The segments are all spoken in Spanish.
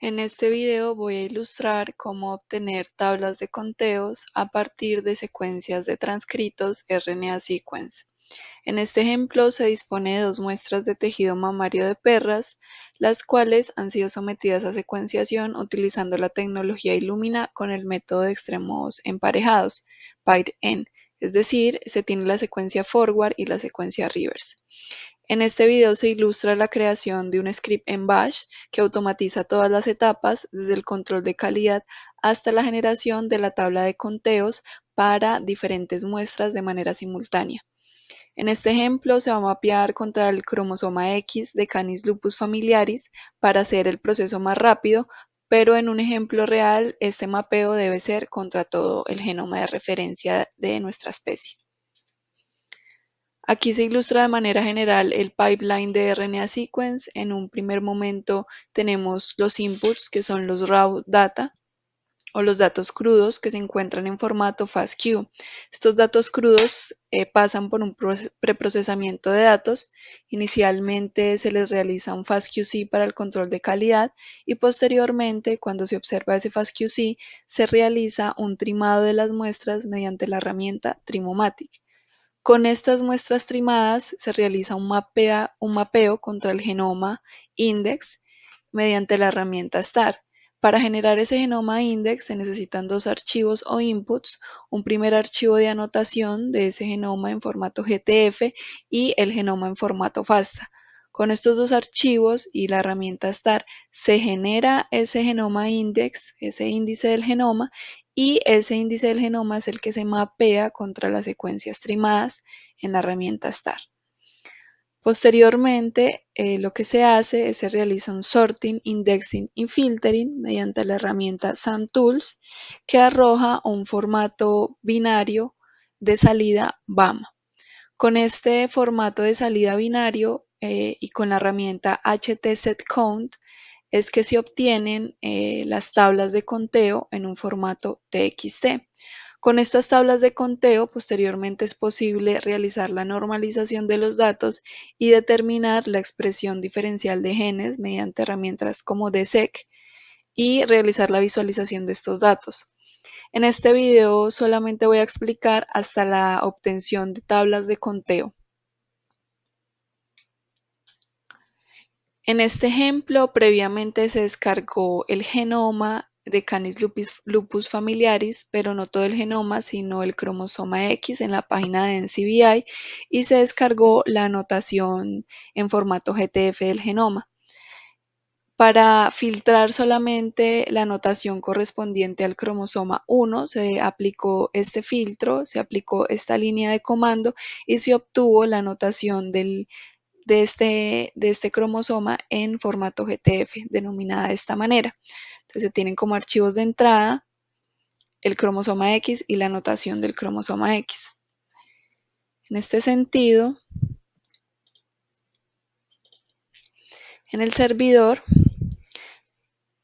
En este video voy a ilustrar cómo obtener tablas de conteos a partir de secuencias de transcritos RNA sequence. En este ejemplo se dispone de dos muestras de tejido mamario de perras, las cuales han sido sometidas a secuenciación utilizando la tecnología Illumina con el método de extremos emparejados, PAIR-N, es decir, se tiene la secuencia forward y la secuencia reverse. En este video se ilustra la creación de un script en Bash que automatiza todas las etapas, desde el control de calidad hasta la generación de la tabla de conteos para diferentes muestras de manera simultánea. En este ejemplo se va a mapear contra el cromosoma X de Canis lupus familiaris para hacer el proceso más rápido, pero en un ejemplo real este mapeo debe ser contra todo el genoma de referencia de nuestra especie. Aquí se ilustra de manera general el pipeline de RNA sequence. En un primer momento tenemos los inputs, que son los raw data o los datos crudos que se encuentran en formato FASTQ. Estos datos crudos pasan por un preprocesamiento de datos. Inicialmente se les realiza un FASTQC para el control de calidad y posteriormente, cuando se observa ese FASTQC, se realiza un trimado de las muestras mediante la herramienta Trimomatic. Con estas muestras trimadas se realiza un mapeo contra el genoma index mediante la herramienta STAR. Para generar ese genoma index se necesitan dos archivos o inputs, un primer archivo de anotación de ese genoma en formato GTF y el genoma en formato FASTA. Con estos dos archivos y la herramienta STAR se genera ese genoma index, ese índice del genoma, y ese índice del genoma es el que se mapea contra las secuencias trimadas en la herramienta STAR. Posteriormente, lo que se hace es se realiza un sorting, indexing y filtering mediante la herramienta SAMTools, que arroja un formato binario de salida BAM. Con este formato de salida binario y con la herramienta HTSetCount es que se obtienen las tablas de conteo en un formato TXT. Con estas tablas de conteo, posteriormente es posible realizar la normalización de los datos y determinar la expresión diferencial de genes mediante herramientas como DSEQ y realizar la visualización de estos datos. En este video solamente voy a explicar hasta la obtención de tablas de conteo. En este ejemplo, previamente se descargó el genoma de Canis lupus familiaris, pero no todo el genoma, sino el cromosoma X en la página de NCBI, y se descargó la anotación en formato GTF del genoma. Para filtrar solamente la anotación correspondiente al cromosoma 1, se aplicó este filtro, se aplicó esta línea de comando y se obtuvo la anotación de este cromosoma en formato GTF, denominada de esta manera. Entonces se tienen como archivos de entrada el cromosoma X y la anotación del cromosoma X. En este sentido, en el servidor,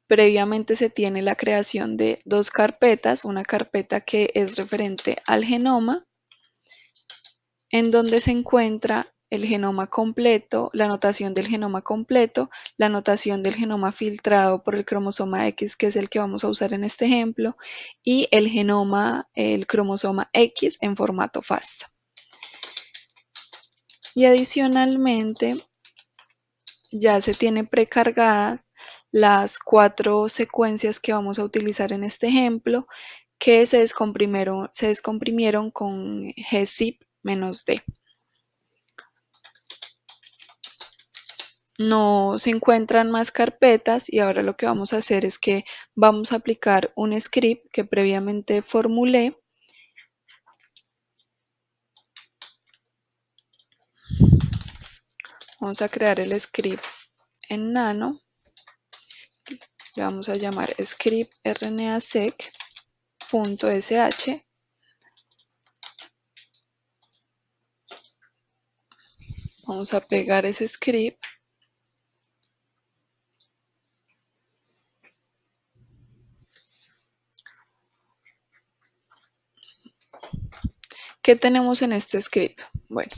previamente se tiene la creación de dos carpetas, una carpeta que es referente al genoma, en donde se encuentra el genoma completo, la anotación del genoma completo, la anotación del genoma filtrado por el cromosoma X, que es el que vamos a usar en este ejemplo, y el genoma, el cromosoma X en formato FASTA. Y adicionalmente, ya se tienen precargadas las 4 secuencias que vamos a utilizar en este ejemplo, que se descomprimieron con gzip-d. No se encuentran más carpetas y ahora lo que vamos a hacer es que vamos a aplicar un script que previamente formulé. Vamos a crear el script en nano. Le vamos a llamar script rnasec.sh. Vamos a pegar ese script. ¿Qué tenemos en este script? Bueno,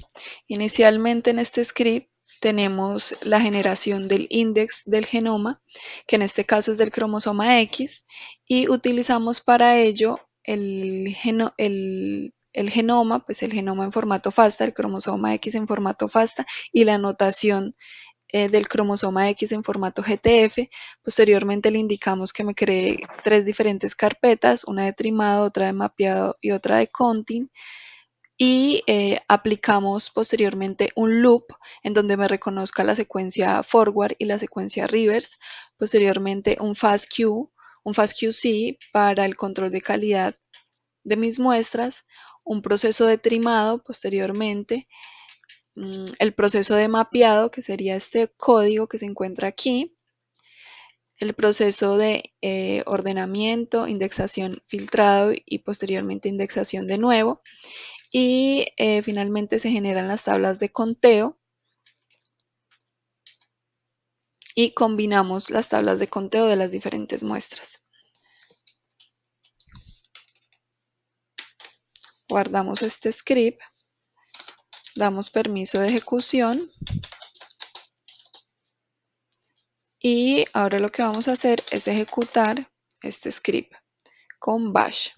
inicialmente en este script tenemos la generación del índice del genoma, que en este caso es del cromosoma X, y utilizamos para ello el genoma, pues el genoma en formato FASTA, el cromosoma X en formato FASTA y la notación del cromosoma X en formato GTF. Posteriormente le indicamos que me cree 3 diferentes carpetas, una de trimado, otra de mapeado y otra de counting. Y aplicamos posteriormente un loop en donde me reconozca la secuencia forward y la secuencia reverse. Posteriormente un FASTQ-C para el control de calidad de mis muestras, un proceso de trimado posteriormente, el proceso de mapeado, que sería este código que se encuentra aquí, el proceso de ordenamiento, indexación, filtrado y posteriormente indexación de nuevo. Y finalmente se generan las tablas de conteo y combinamos las tablas de conteo de las diferentes muestras. Guardamos este script, damos permiso de ejecución y ahora lo que vamos a hacer es ejecutar este script con bash.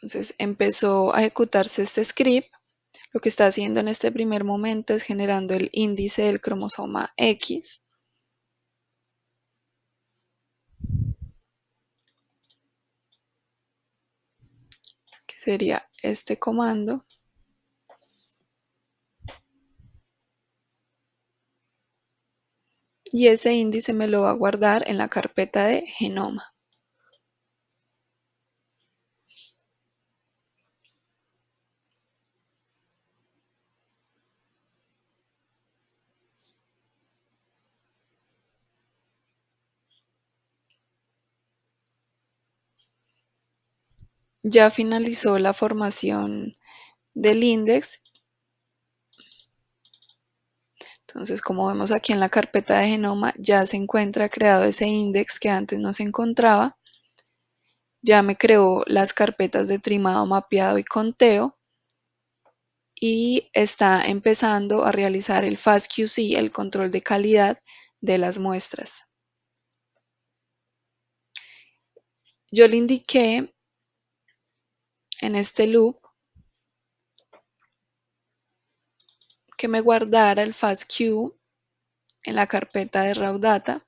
Entonces empezó a ejecutarse este script. Lo que está haciendo en este primer momento es generando el índice del cromosoma X. Que sería este comando. Y ese índice me lo va a guardar en la carpeta de genoma. Ya finalizó la formación del índice. Entonces, como vemos aquí en la carpeta de genoma, ya se encuentra creado ese índice que antes no se encontraba. Ya me creó las carpetas de trimado, mapeado y conteo. Y está empezando a realizar el FASTQC, el control de calidad de las muestras. Yo le indiqué en este loop que me guardara el FASTQ en la carpeta de raw data.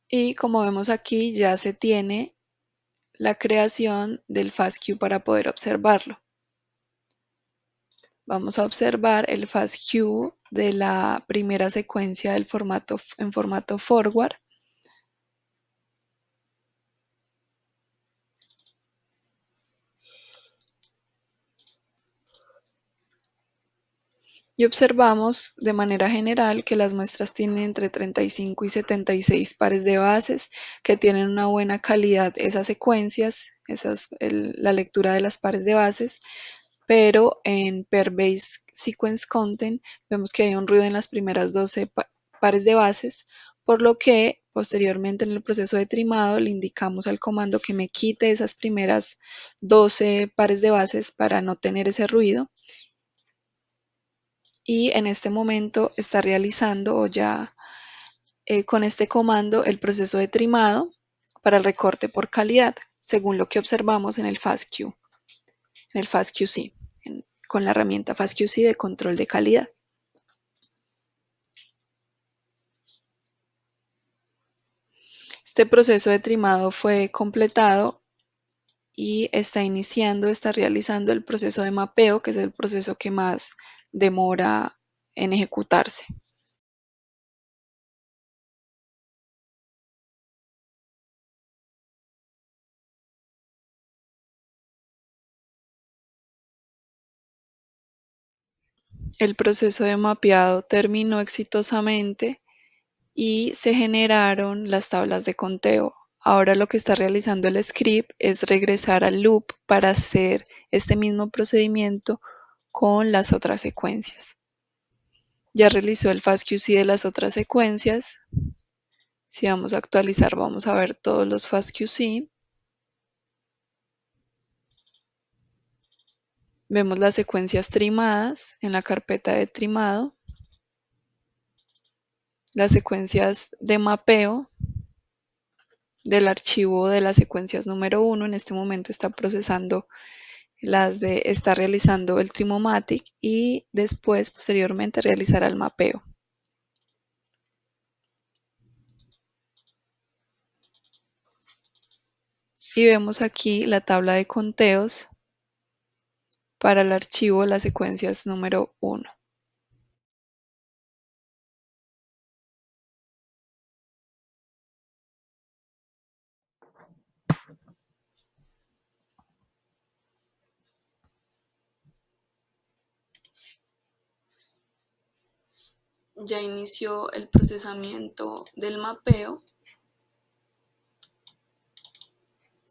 Y como vemos aquí ya se tiene la creación del FASTQ para poder observarlo. Vamos a observar el FASTQ de la primera secuencia del en formato forward. Y observamos de manera general que las muestras tienen entre 35 y 76 pares de bases, que tienen una buena calidad esas secuencias, la lectura de las pares de bases, pero en Pair Base Sequence Content vemos que hay un ruido en las primeras 12 pares de bases, por lo que posteriormente en el proceso de trimado le indicamos al comando que me quite esas primeras 12 pares de bases para no tener ese ruido. Y en este momento está realizando o ya con este comando el proceso de trimado para el recorte por calidad, según lo que observamos en el FASTQ, en el FASTQC, con la herramienta FASTQC de control de calidad. Este proceso de trimado fue completado y está realizando el proceso de mapeo, que es el proceso que más demora en ejecutarse. El proceso de mapeado terminó exitosamente y se generaron las tablas de conteo. Ahora lo que está realizando el script es regresar al loop para hacer este mismo procedimiento con las otras secuencias. Ya realizó el FASTQC de las otras secuencias. Si vamos a actualizar, vamos a ver todos los FASTQC. Vemos las secuencias trimadas en la carpeta de trimado, las secuencias de mapeo del archivo de las secuencias número 1. En este momento está procesando está realizando el Trimomatic y después, posteriormente, realizará el mapeo. Y vemos aquí la tabla de conteos para el archivo de las secuencias número 1. Ya inició el procesamiento del mapeo.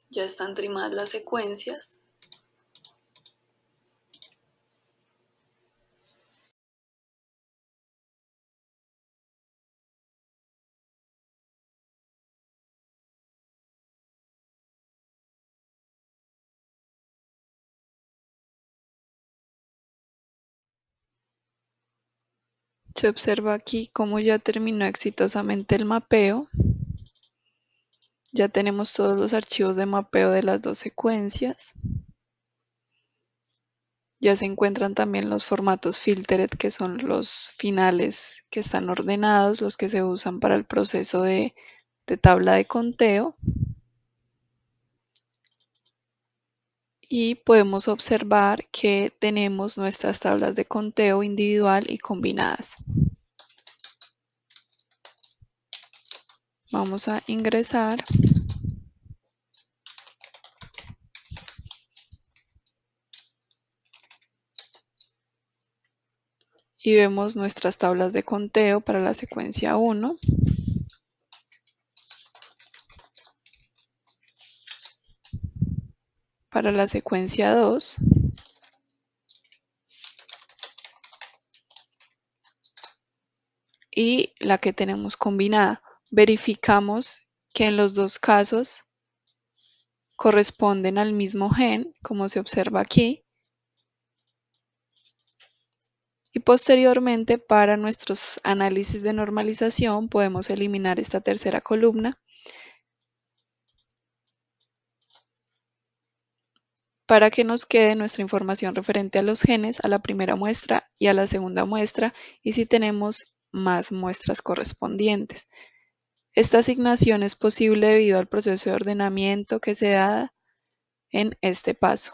Ya están trimadas las secuencias. Se observa aquí cómo ya terminó exitosamente el mapeo. Ya tenemos todos los archivos de mapeo de las dos secuencias. Ya se encuentran también los formatos filtered, que son los finales que están ordenados, los que se usan para el proceso de tabla de conteo. Y podemos observar que tenemos nuestras tablas de conteo individual y combinadas. Vamos a ingresar. Y vemos nuestras tablas de conteo para la secuencia 1. Para la secuencia 2. Y la que tenemos combinada. Verificamos que en los dos casos corresponden al mismo gen, como se observa aquí. Y posteriormente, para nuestros análisis de normalización, podemos eliminar esta tercera columna para que nos quede nuestra información referente a los genes, a la primera muestra y a la segunda muestra, y si tenemos más muestras correspondientes. Esta asignación es posible debido al proceso de ordenamiento que se da en este paso.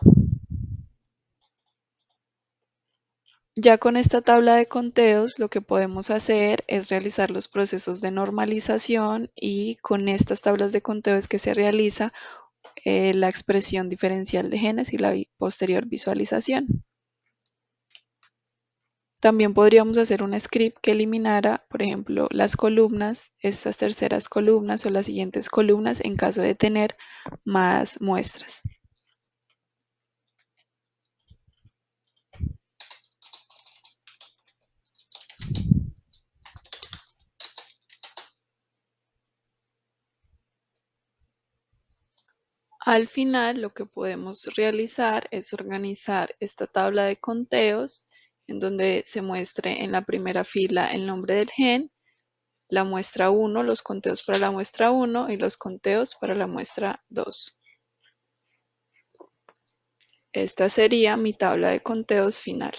Ya con esta tabla de conteos, lo que podemos hacer es realizar los procesos de normalización, y con estas tablas de conteo es que se realiza la expresión diferencial de genes y la posterior visualización. También podríamos hacer un script que eliminara, por ejemplo, las columnas, estas terceras columnas o las siguientes columnas en caso de tener más muestras. Al final, lo que podemos realizar es organizar esta tabla de conteos en donde se muestre en la primera fila el nombre del gen, la muestra 1, los conteos para la muestra 1 y los conteos para la muestra 2. Esta sería mi tabla de conteos final.